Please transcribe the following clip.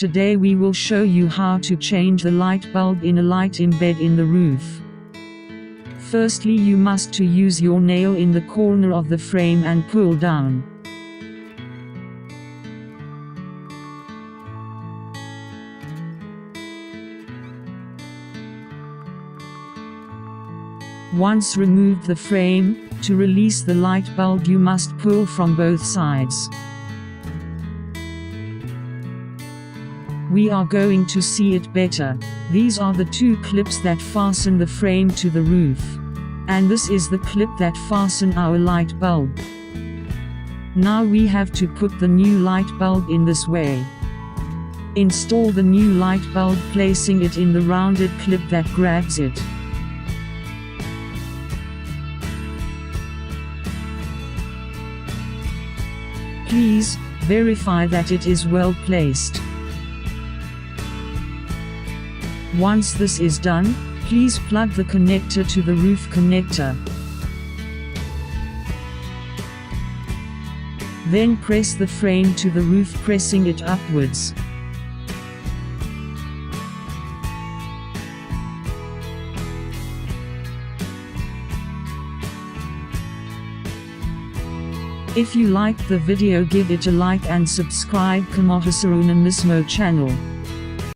Today we will show you how to change the light bulb in a light embed in the roof. Firstly, you must use your nail in the corner of the frame and pull down. Once removed the frame, to release the light bulb you must pull from both sides. We are going to see it better. These are the two clips that fasten the frame to the roof. And this is the clip that fasten our light bulb. Now we have to put the new light bulb in this way. Install the new light bulb, placing it in the rounded clip that grabs it. Please verify that it is well placed. Once this is done, please plug the connector to the roof connector. Then press the frame to the roof, pressing it upwards. If you liked the video, give it a like and subscribe Kamohasarunan Nismo channel.